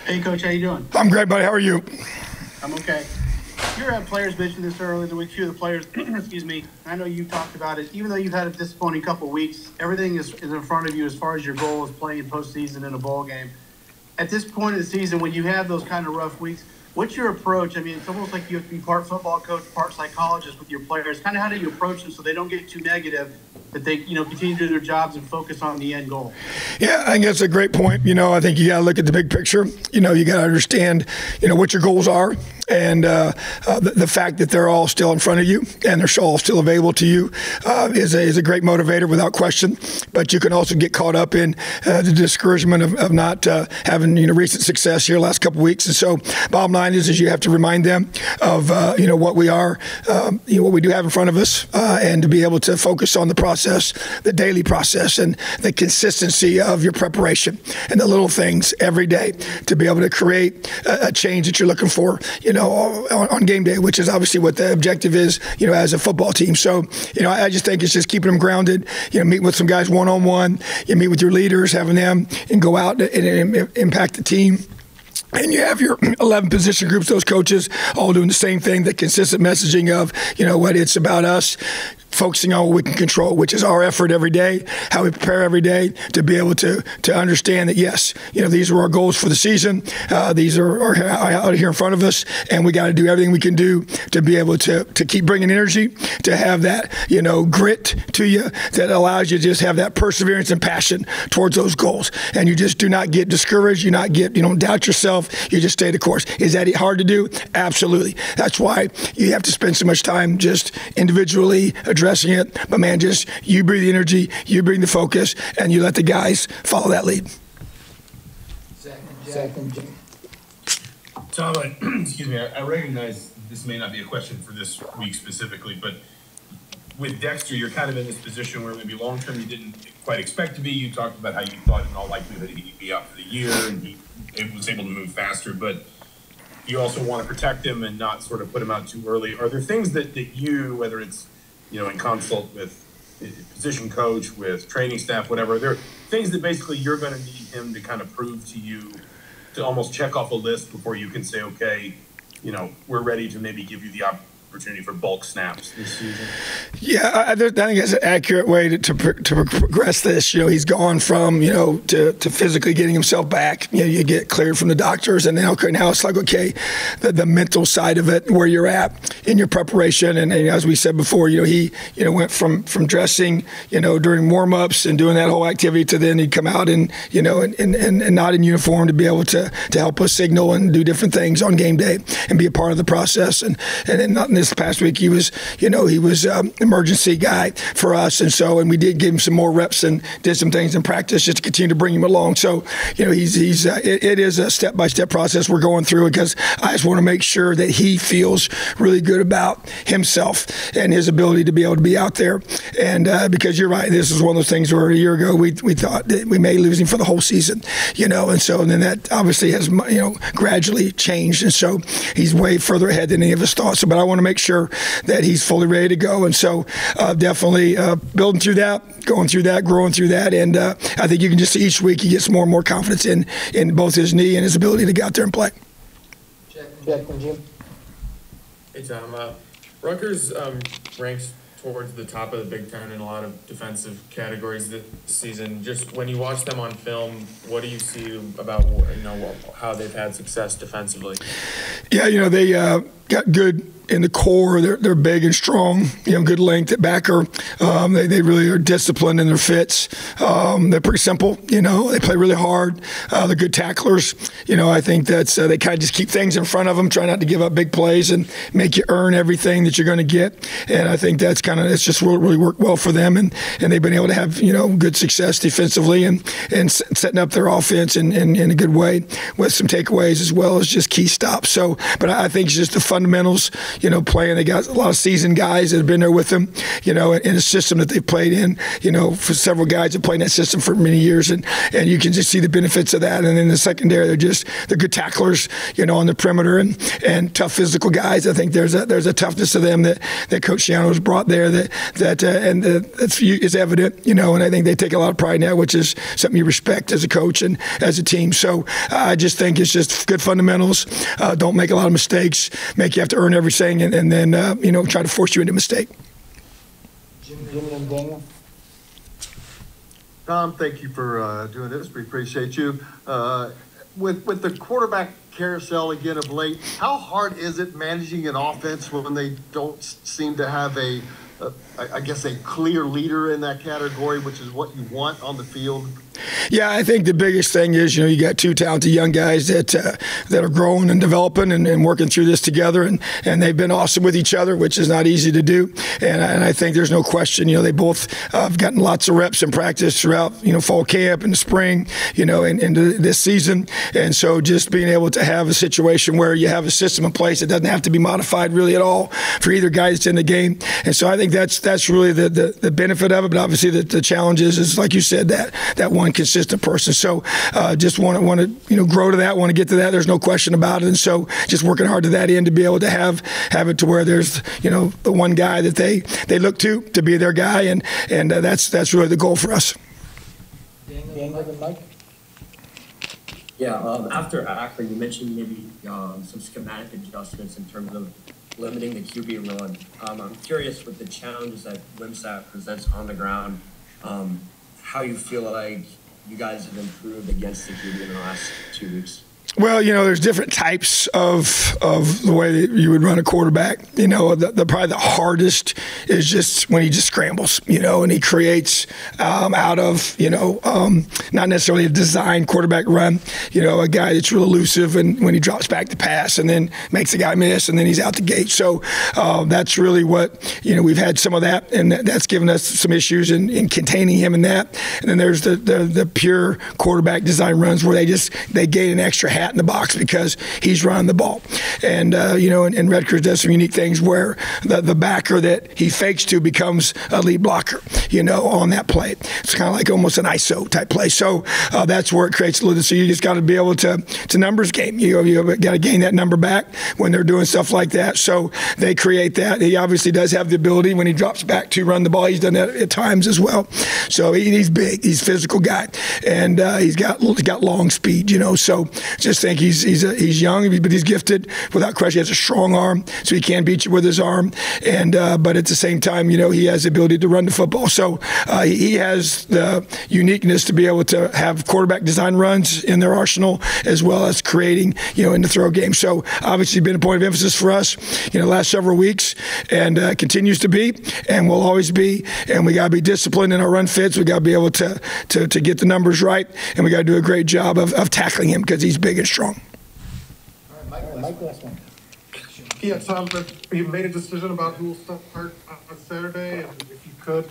Hey, Coach, how you doing? I'm great, buddy. How are you? I'm okay. Your players mentioned this earlier in the week. Few of the players, excuse me, I know you talked about it. Even though you've had a disappointing couple of weeks, everything is in front of you as far as your goal is playing postseason in a bowl game. At this point of the season, when you have those kind of rough weeks, what's your approach? I mean, it's almost like you have to be part football coach, part psychologist with your players. Kind of how do you approach them so they don't get too negative, that they, continue to do their jobs and focus on the end goal? Yeah, I think that's a great point. I think you got to look at the big picture. You got to understand, what your goals are, and the fact that they're all still in front of you and they're all still available to you is a great motivator without question. But you can also get caught up in the discouragement of not having recent success here last couple of weeks. And so, bottom line is you have to remind them of what we are, what we do have in front of us, and to be able to focus on the process, the daily process, and the consistency of your preparation and the little things every day to be able to create a change that you're looking for, on game day, which is obviously what the objective is, as a football team. So, I just think it's just keeping them grounded, meeting with some guys one-on-one, you meet with your leaders, having them and go out and impact the team. And you have your 11 position groups, those coaches all doing the same thing, the consistent messaging of, what it's about us, focusing on what we can control, which is our effort every day, how we prepare every day to be able to understand that, yes, these are our goals for the season. These are out here in front of us, and we got to do everything we can do to be able to keep bringing energy, to have that, grit to you that allows you to just have that perseverance and passion towards those goals. And you just do not get discouraged. You don't doubt yourself. You just stay the course. Is that hard to do? Absolutely. That's why you have to spend so much time just individually addressing it, but man, just you bring the energy, you bring the focus, and you let the guys follow that lead. Second. Tom, excuse me, I recognize this may not be a question for this week specifically, but with Dexter, you're kind of in this position where maybe long-term you didn't quite expect to be. You talked about how you thought in all likelihood he'd be out for the year and he was able to move faster, but you also want to protect him and not sort of put him out too early. Are there things that you, whether it's in consult with position coach, with training staff, whatever, are there things that basically you're going to need him to kind of prove to you, to almost check off a list before you can say, okay, we're ready to maybe give you the opportunity for bulk snaps this season? Yeah, I think that's an accurate way to progress this. He's gone from, to physically getting himself back. You get cleared from the doctors, and then, okay, now it's like, okay, the mental side of it, where you're at in your preparation. And as we said before, he, went from dressing, during warm-ups and doing that whole activity to then he'd come out and, and not in uniform to be able to help us signal and do different things on game day and be a part of the process. And then not in this past week, he was, emergency guy for us. And we did give him some more reps and did some things in practice just to continue to bring him along. So, it is a step-by-step process we're going through, because I just want to make sure that he feels really good about himself and his ability to be able to be out there. And because you're right, this is one of those things where a year ago we thought that we may lose him for the whole season, and then that obviously has, gradually changed. And so he's way further ahead than any of us thought. But I want to make sure that he's fully ready to go. And so definitely building through that, going through that, growing through that. And I think you can just see each week he gets more and more confidence in both his knee and his ability to get out there and play. Check, Jim. Hey, Tom. Rutgers ranks towards the top of the Big Ten in a lot of defensive categories this season. Just when you watch them on film, what do you see about how they've had success defensively? Yeah, they got good in the core. They're big and strong, good length at backer. They really are disciplined in their fits. They're pretty simple, they play really hard. They're good tacklers. I think that's, they kind of just keep things in front of them, try not to give up big plays and make you earn everything that you're going to get. And I think that's it's just really worked well for them. And they've been able to have, good success defensively and setting up their offense in a good way with some takeaways as well as just key stops. So, but I think it's just the fundamentals, playing. They got a lot of seasoned guys that have been there with them, in a system that they've played in, for several guys that played in that system for many years. And you can just see the benefits of that. And then the secondary, they're good tacklers, on the perimeter and tough physical guys. I think there's a toughness to them that Coach Shiano has brought there that's evident, and I think they take a lot of pride in that, which is something you respect as a coach and as a team. So I just think it's just good fundamentals. Don't make a lot of mistakes, make you have to earn everything, and then, try to force you into a mistake. Jimmy and Daniel. Tom, thank you for doing this. We appreciate you. With the quarterback carousel again of late, how hard is it managing an offense when they don't seem to have a clear leader in that category, which is what you want on the field? Yeah, I think the biggest thing is, you got two talented young guys that are growing and developing and working through this together, and they've been awesome with each other, which is not easy to do. And I think there's no question, they both have gotten lots of reps in practice throughout, fall camp and the spring, into this season. And so just being able to have a situation where you have a system in place that doesn't have to be modified really at all for either guy that's in the game. And so I think that's really the benefit of it. But obviously the challenge is, like you said, that one consistent person. So just want to grow to that, want to get to that. There's no question about it. And so just working hard to that end to be able to have it to where there's the one guy that they look to be their guy, and that's really the goal for us. Daniel and Mike. Yeah, after Akron, you mentioned maybe some schematic adjustments in terms of limiting the QB run. I'm curious with the challenges that Wimsatt presents on the ground, how you feel like you guys have improved against the QB in the last 2 weeks. Well, there's different types of the way that you would run a quarterback. Probably the hardest is just when he just scrambles, and he creates out of, not necessarily a designed quarterback run, a guy that's real elusive, and when he drops back to pass and then makes the guy miss and then he's out the gate. So that's really what, we've had some of that, and that's given us some issues in containing him in that. And then there's the pure quarterback design runs where they gain an extra hat in the box because he's running the ball. And, and Rutgers does some unique things where the backer that he fakes to becomes a lead blocker, on that play. It's kind of like almost an ISO type play. So that's where it creates a little, so you just got to be able to numbers game. You got to gain that number back when they're doing stuff like that. So they create that. He obviously does have the ability when he drops back to run the ball. He's done that at times as well. So he's big. He's a physical guy. And he's got long speed, so just think he's young, but he's gifted without question. He has a strong arm, so he can beat you with his arm. And but at the same time, he has the ability to run the football. So he has the uniqueness to be able to have quarterback design runs in their arsenal, as well as creating, in the throw game. So obviously been a point of emphasis for us, the last several weeks, and continues to be, and will always be. And we got to be disciplined in our run fits. We got to be able to get the numbers right, and we got to do a great job of tackling him because he's big and strong. All right, Mike, last one. Yeah, Tom, you made a decision about who will start on Saturday, and if you could,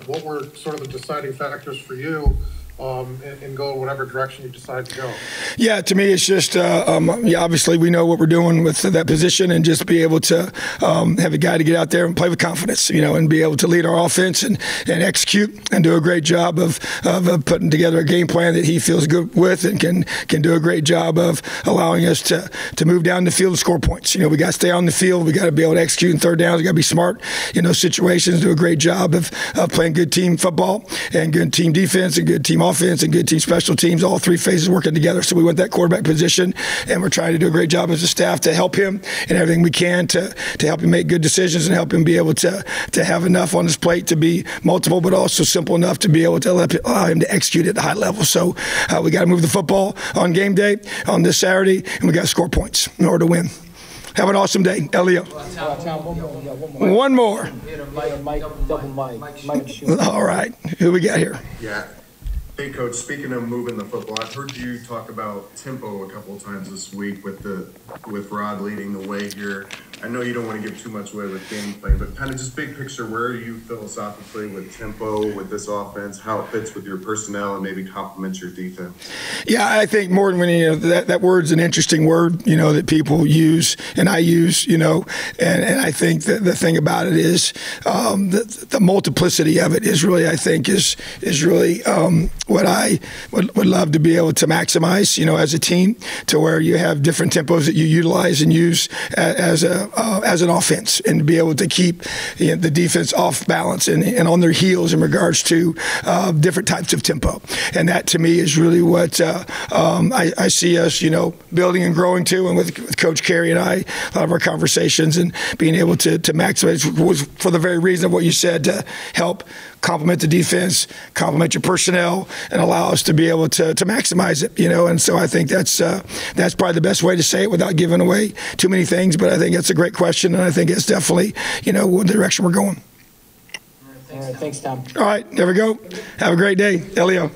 what were sort of the deciding factors for you, and go whatever direction you decide to go? Yeah, to me, it's just obviously we know what we're doing with that position, and just be able to have a guy to get out there and play with confidence, and be able to lead our offense and execute and do a great job of putting together a game plan that he feels good with, and can do a great job of allowing us to move down the field and score points. We got to stay on the field. We got to be able to execute in third downs. We got to be smart in those situations. Do a great job of playing good team football and good team defense and good team offense and good team special teams, all three phases working together. So we want that quarterback position, and we're trying to do a great job as a staff to help him and everything we can to help him make good decisions and help him be able to have enough on his plate to be multiple, but also simple enough to be able to allow him to execute at the high level. So we got to move the football on game day on this Saturday, and we got to score points in order to win. Have an awesome day, Elio. One more. Mike, double Mike. All right. Who we got here? Yeah. Hey, Coach, speaking of moving the football, I've heard you talk about tempo a couple of times this week with Rod leading the way here. I know you don't want to give too much away with game plan, but kind of just big picture, where are you philosophically with tempo, with this offense, how it fits with your personnel and maybe complements your defense? Yeah, I think more than that word's an interesting word, that people use and I use, and I think that the thing about it is the multiplicity of it is really, I think, is really what I would love to be able to maximize, as a team, to where you have different tempos that you utilize and use as an offense, and to be able to keep the defense off balance and on their heels in regards to different types of tempo. And that, to me, is really what I see us, building and growing to. And with Coach Carey and I, a lot of our conversations and being able to maximize was for the very reason of what you said, to help complement the defense, complement your personnel, and allow us to be able to maximize it, And so I think that's probably the best way to say it without giving away too many things. But I think that's a great question, and I think it's definitely, the direction we're going. All right, thanks, Tom. All right, there we go. Have a great day, Elio.